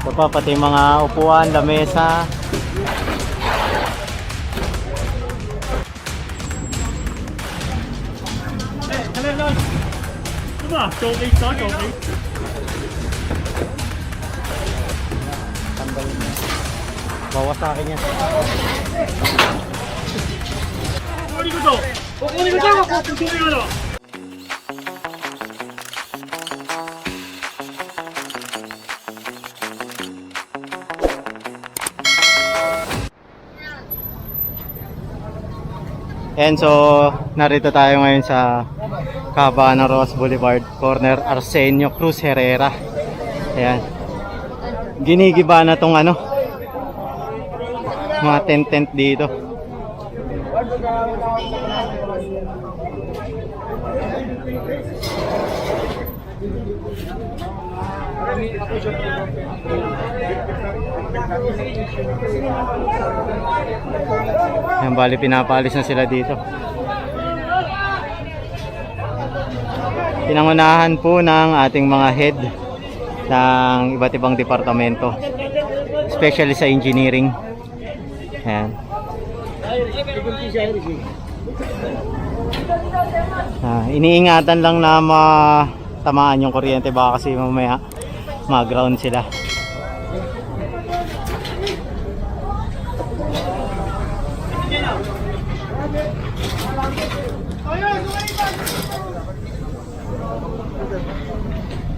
Ito pa, pati mga upuan, lamesa. Showcase to, showcase. Bawas sa akin yan. Kukunin ko to! Kukunin ko to! Kukunin ko to! And so, narito tayo ngayon sa Cabana Ross Boulevard, corner Arsenio Cruz Herrera. Ayan. Ginigiba na tong ano, mga tent dito. Ayan, bali pinapalis na sila dito. Pinangunahan po ng ating mga head ng iba't ibang departamento, especially sa engineering. Ayan. Iniingatan lang na matamaan yung kuryente, baka kasi mamaya mag-ground sila.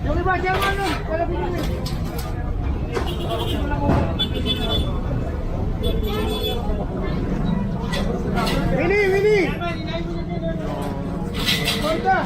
Yung iba dyan ano? Wala pinili. Willy! Punta!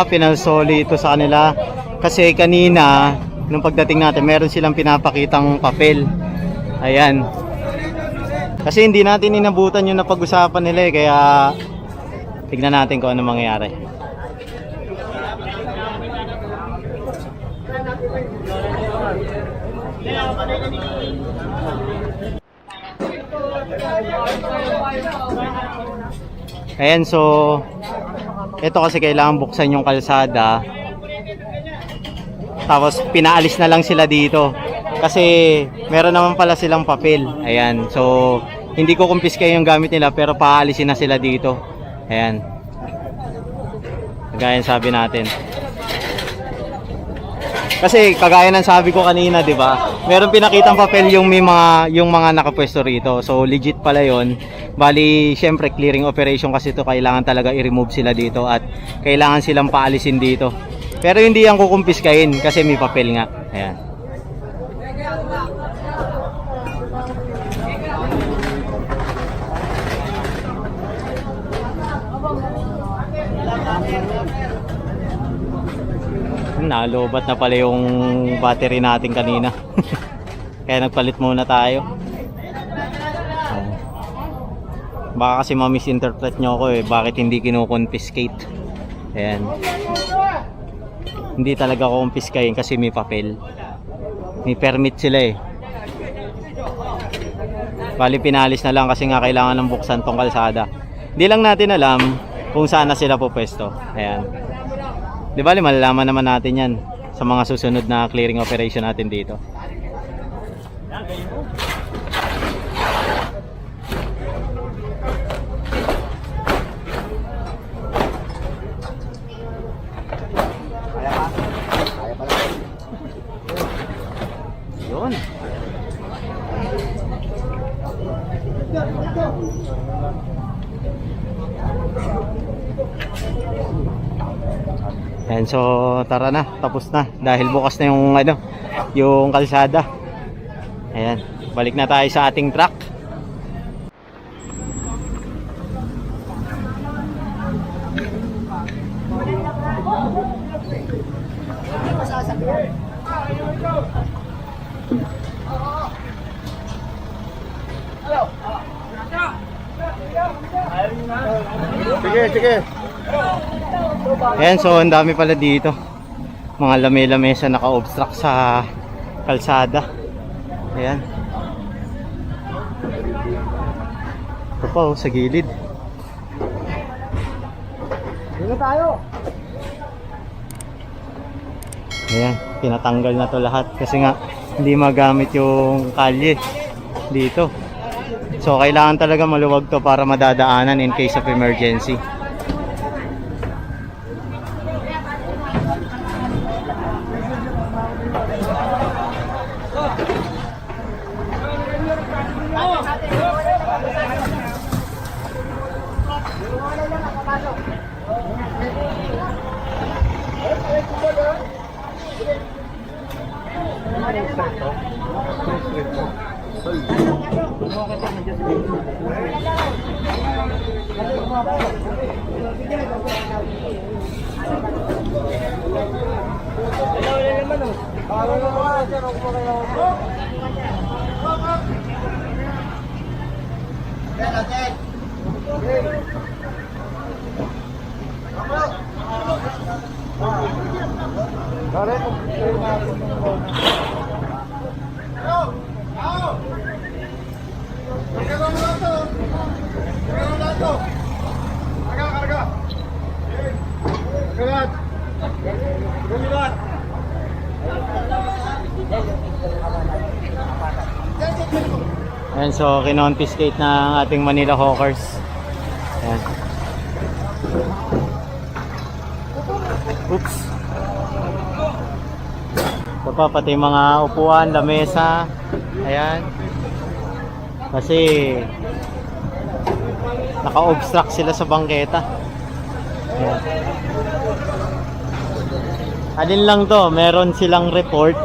Pinasoli ito sa kanila kasi kanina nung pagdating natin meron silang pinapakitang papel. Ayan. Kasi hindi natin inabutan yung napag-usapan nila eh, kaya tignan natin kung ano mangyayari. Ayan, so ito kasi kailangan buksan yung kalsada, tapos pinaalis na lang sila dito kasi meron naman pala silang papel. Ayan, so hindi ko kumpiskay yung gamit nila pero paalisin na sila dito. Ayan, kagaya ng sabi natin. Kasi kagaya ng sabi ko kanina, 'di ba? Meron pinakitang papel yung mga nakapwesto rito. So legit pala 'yon. Bali, syempre clearing operation kasi ito, kailangan talaga i-remove sila dito at kailangan silang paalisin dito. Pero hindi yan kukumpiskahin kasi may papel nga. Ayan. Nalobat na pala yung battery natin kanina. Kaya nagpalit muna tayo. Baka kasi ma-misinterpret nyo ako eh, bakit hindi kino-confiscate. Ayan. Hindi talaga ko confiscatein kasi may papel. May permit sila eh. Bali pinalis na lang kasi nga kailangan ng buksan tong kalsada. Hindi lang natin alam kung saan na sila pupwesto. Ayan. Di bali malalaman naman natin yan sa mga susunod na clearing operation natin dito. Yun. Ayan, so tara na, tapos na dahil bukas na yung kalsada. Ayan, balik na tayo sa ating truck. Sige, sige. Ayan, so ang dami pala dito. Mga lame-lamesa naka-obstruct sa kalsada. Ayan. Ito pa oh, sa gilid. Dito tayo. Ayan, pinatanggal na to lahat kasi nga hindi magamit yung kalye dito. So kailangan talaga maluwag to para madadaanan in case of emergency. Ayan, so kinonfiscate na ang ating Manila Hawkers. Ayan. Oops. Ito pa, pati mga upuan, lamesa. Ayan. Kasi naka-obstruct sila sa bangketa. Ayan. Alin lang to, meron silang report.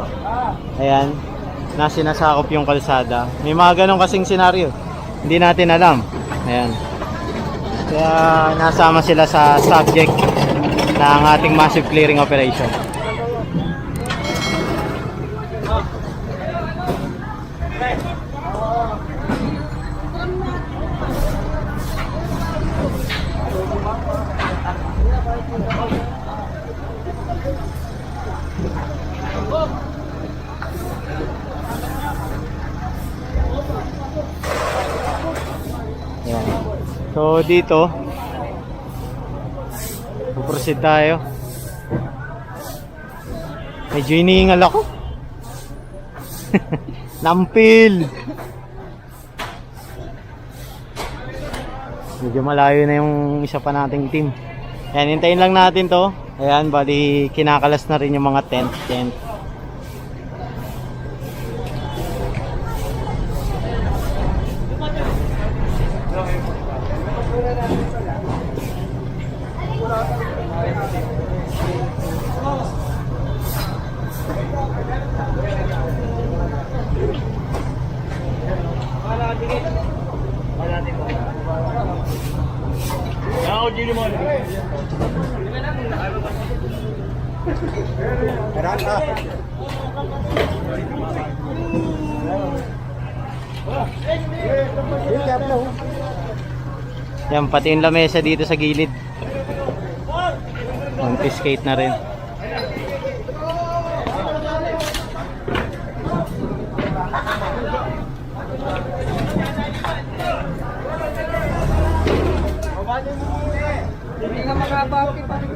Ayan, na sinasakop yung kalsada. May mga ganun kasing senaryo. Hindi natin alam. Ayan. Kaya nasama sila sa subject ng ating massive clearing operation. Ayan. So dito puproceed tayo. Medyo iniingal ako. Nampil. Medyo malayo na yung isa pa nating team. Ayan, hintayin lang natin to. Ayan, bali kinakalas na rin yung mga tent. Yan, pati yung lamesa dito sa gilid. Confiscate na rin. Hindi nga makabaki pa rin.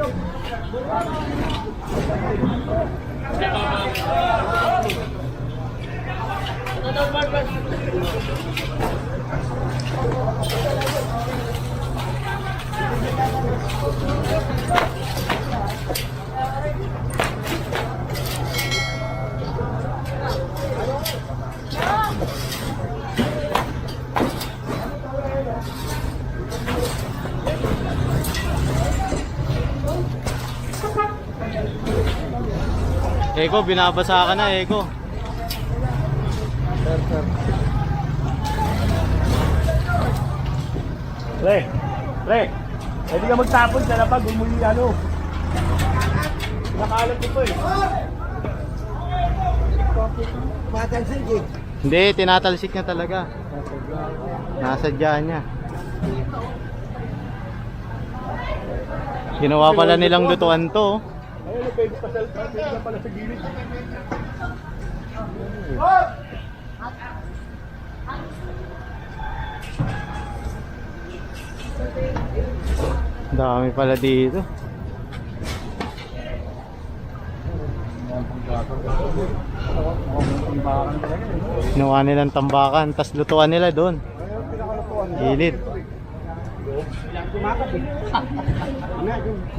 Eko, binabasa ka na, Eko. Sir. Pre, pwede ka magtapon sa lapag, umuli ano. Nakalat ito eh. Hindi, tinatalsik niya talaga. Nasadya niya. Ginawa pala nilang lutuan to. Ayun, pwede pa pala sa gilid. Dami pala dito. Ginawa nilang tambakan, tas lutuan nila doon. Gilid.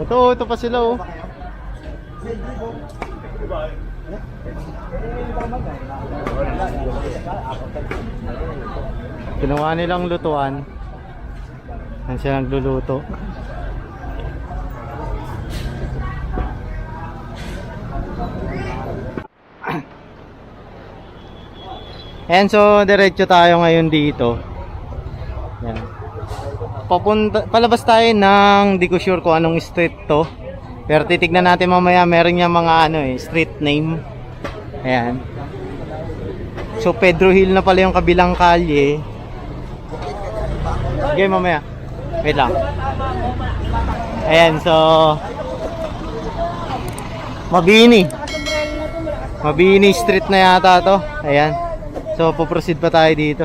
Ito pa sila oh. Ginawa nilang lutuan. Yan siya nagluluto. Ayan, so diretso tayo ngayon dito. Yan. Palabas tayo ng, di ko sure kung anong street to. Pero titignan natin mamaya, meron niya mga ano street name. Ayan. So Pedro Hill na pala yung kabilang kalye. Okay, mamaya. Wait lang. Ayan, so Mabini street na yata to. Ayan. So puproceed pa tayo dito.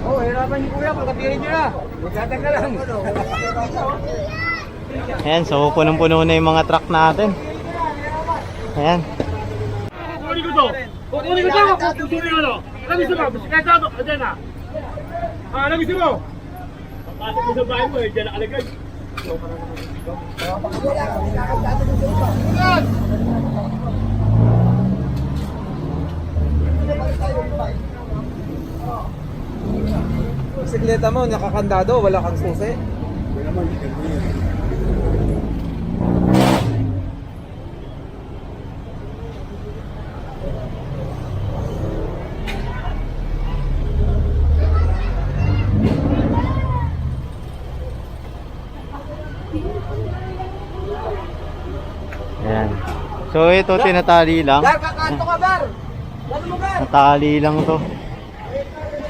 Oh, hirapan niyo kuya, pagkapirin niyo na. Magkatag ka lang. Ayan, so punong-puno na yung mga truck natin. Ayan. Kukunin ko to. Kukunin ko to. Kukunin ko to. Labisin mo. Bisikleta to. Ayan na. Labisin mo. Pasok mo sa bahay mo eh. Diyan nakalagay. Bisikleta mo, nakakandado, wala kang susi. Ayan. So ito tinatali lang. Dar, kakanto ka, Dar! Ano mo, Dar? Natali lang to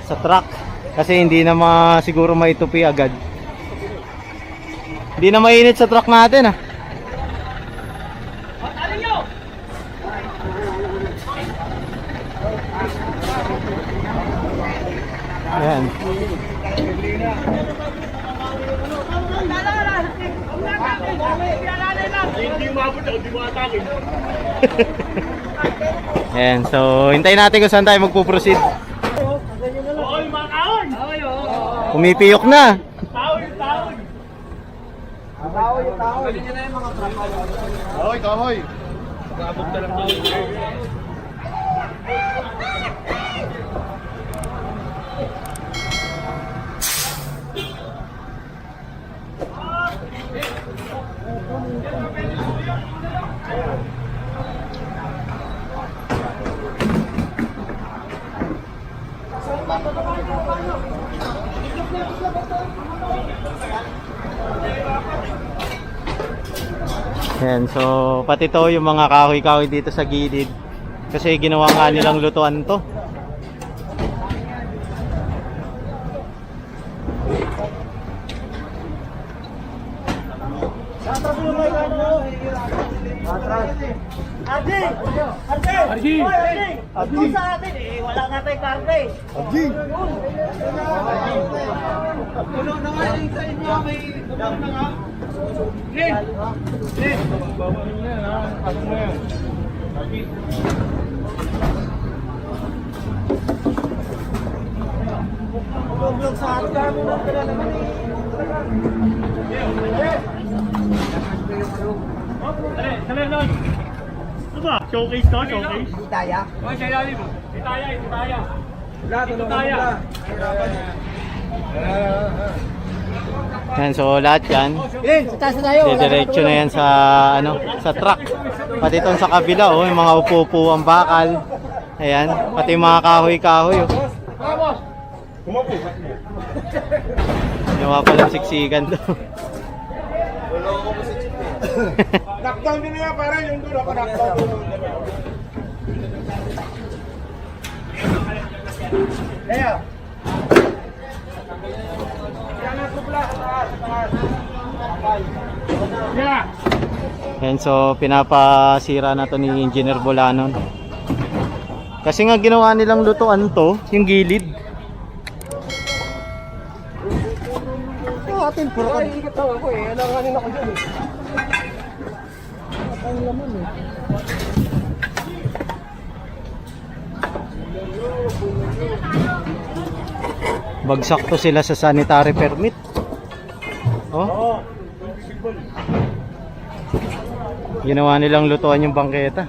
sa truck kasi hindi na siguro maitupi agad. Hindi na mainit sa truck natin ah. Ayan. Hindi umabot ako, hindi mo atakin. Ayan, so hintayin natin kung saan tayo magpuproceed. Oo, yung mga kaon. Pumipiyok na. Taon. Tao yung tao. Bili nyo na yung mga trapa. Kahoy. Umabot na lang taon. Ayan, so pati to yung mga kahoy-kahoy dito sa gilid. Kasi ginawa nga nilang lutuan to. Ito sa atin eh, wala nga tayong karne. Puno na nga yung sa inyo, may damo na nga. Huwag sa atin, damo na pala naman eh. Dali, Ano ba? Showcase to? Showcase? Itaya? Oh, siya ilalim mo. Itaya. Wala, tulungan mo Itaya. na. Hirapan niya. Ayan, so lahat yan. Diretso na yan sa sa truck. Pati itong sa kabila oh, yung mga upo-upo ang bakal. Ayan, pati yung mga kahoy-kahoy oh. Kumapukat mo. Ginawa palang siksikan to. Knockdown din niya para yung doon ako knockdown doon. Kaya. Yeah. Yan, so pinapasira na to ni Engineer Bolanon. Kasi nga ginawa nilang lutuan to, yung gilid. Atin, puro ka. Iikot lang ako eh. Alanganin ako dyan eh. Ang laman eh. Bagsak to sila sa sanitary permit. Oh. Ginawa nilang lutuan yung bangketa.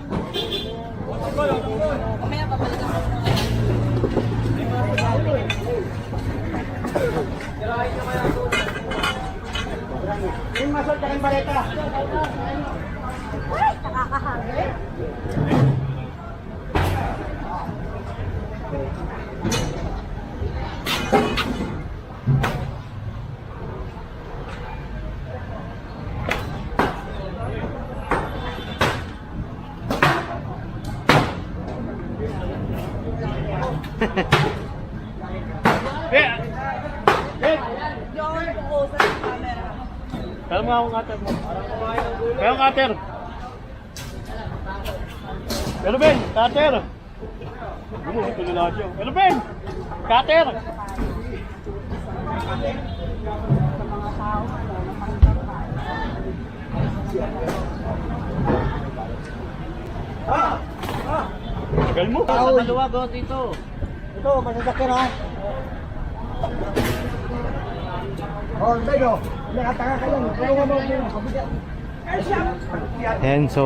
Kaya mo akong cutter mo. Kaya ang cutter. Pero Ben, cutter. Ito na lahat yun. Pero Ben, cutter. Tagal mo. Maluwag ako dito. Ito, masasakyan ha. Oh, tayo. Nakataka ka lang. Tulungan mo ako. And so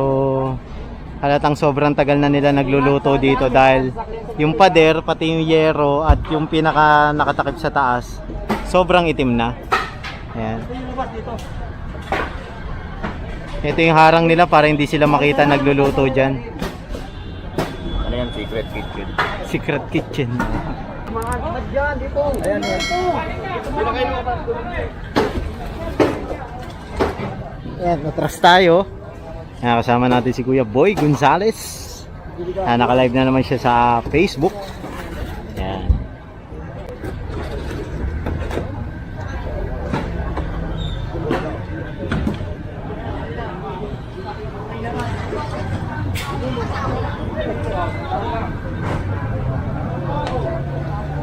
halatang sobrang tagal na nila nagluluto dito dahil yung pader pati yung yero at yung pinaka nakatakip sa taas sobrang itim na. Ayan. Ito yung harang nila para hindi sila makita nagluluto dyan. Ano yan? Secret kitchen. Secret kitchen. Mga agad dyan, dito. Ayan, dito. Ayan, natras tayo. Ayan, kasama natin si Kuya Boy Gonzales. Ayan, naka-live na naman siya sa Facebook. Ayan.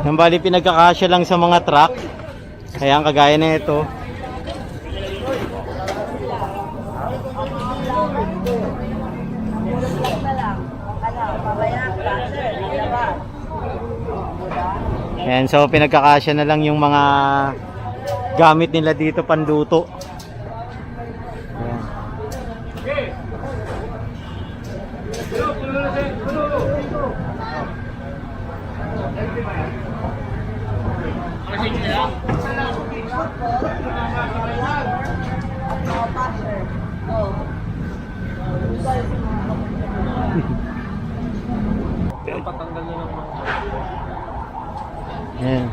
Yung bali pinagkakasya lang sa mga truck. Kaya ang kagaya na ito. Ayan, so pinagkakasya na lang yung mga gamit nila dito panduto. Ayan. Ayan.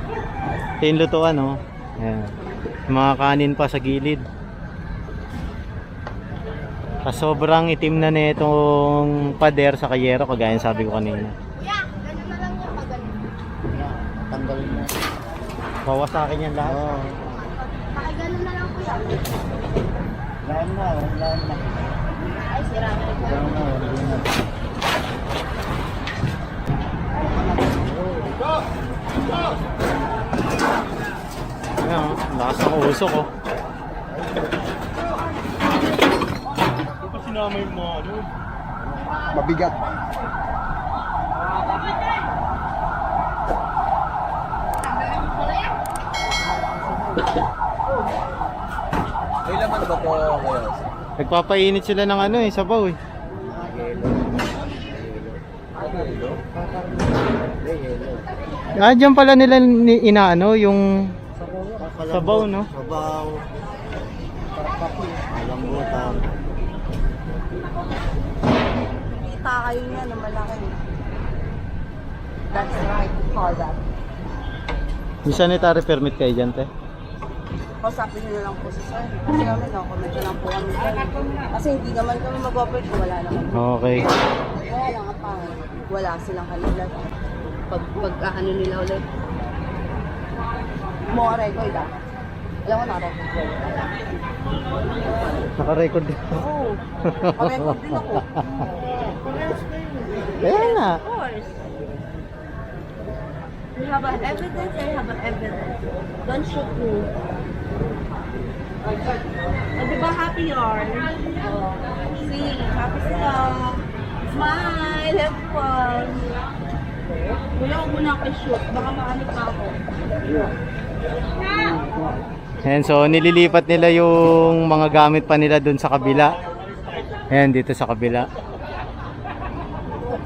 Ito yung lutuan, no? Ayan. Mga kanin pa sa gilid. Sobrang itim na nitong pader sa kayero, kagaya ng sabi ko kanina. Yeah, ganun na lang yung pag ganun. Tanggalin mo. Bawas sa akin yan lahat. Oo. Pakigano'n na lang kuya. Lahan na, lahan na. Ay, sira na ito. Lahan na, lahan na. Ayan, oh. Lakas ng usok, oh. Ito sinama yung mga ano. Mabigat. May laman ba po kayo? Nagpapainit sila ng ano eh, sabaw eh. Ah, dyan pala nila inaano yung sabaw, no? Sabaw. Malambutan. Kita kayo niya na malaki. That's right, we call that. May sanitary permit kayo dyan, te? Kausapin nyo na lang po si sir. Kasi kami, no-comment na lang po kami. Kasi hindi naman kami mag-operate kung wala naman. Okay. Wala lang ang pangit. Wala silang kanila. Pag ano nila ulit. Mo record ah. Alam mo na record ko. Naka-record din. Oo. Record din ako. Kaya nga. Of course. You have an evidence, I have an evidence. Don't shoot me. O, diba happy yarn? Oh. See, happy sila. Smile, have fun. Wala ko muna ako shoot. Baka maano pa ako. Ayan, so nililipat nila yung mga gamit pa nila dun sa kabila. Ayan, dito sa kabila.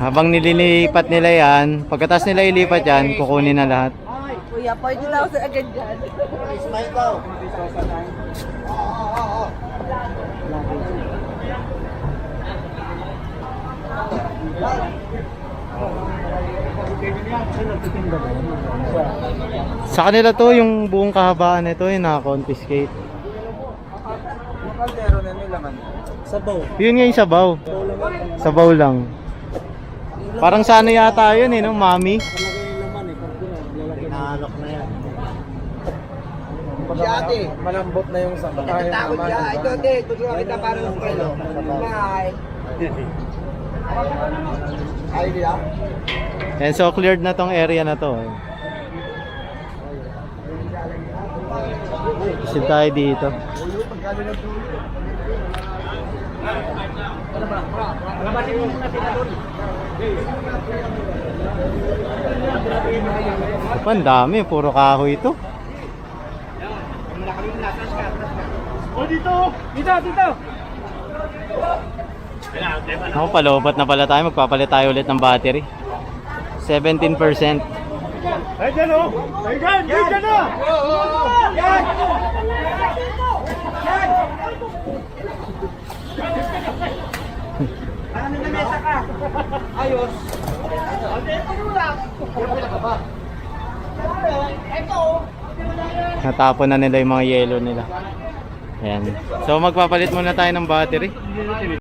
Habang nililipat nila yan, pagkatapos nila ilipat yan, kukunin na lahat. Ay, kuya, 40,000 agad dyan. Smile daw. Sa kanila to, yung buong kahabaan nito, yung naka-confiscate. Yung kaldero na nila man. Sabaw. Yun nga yung sabaw. Sabaw lang. Parang sana yata yun no, mami? Nahalok na yan. Si ate. Malambot na yung sabaw. Natatakot siya. Ito ate. Tutuwa kita parang ng pelo. Bye. Ay, di ah. And so cleared na tong area na to. Isin tayo dito. Ang dami, puro kahoy ito. O, dito! Dito! Dito! Ako, palobat na pala tayo. Magpapalit tayo ulit ng battery. 17%. Ay, dyan o! Ay, dyan! Ay, dyan na! Yan! Ano na mesa ka? Ayos! Natapon na nila yung mga yelo nila. Ayan. So magpapalit muna tayo ng battery.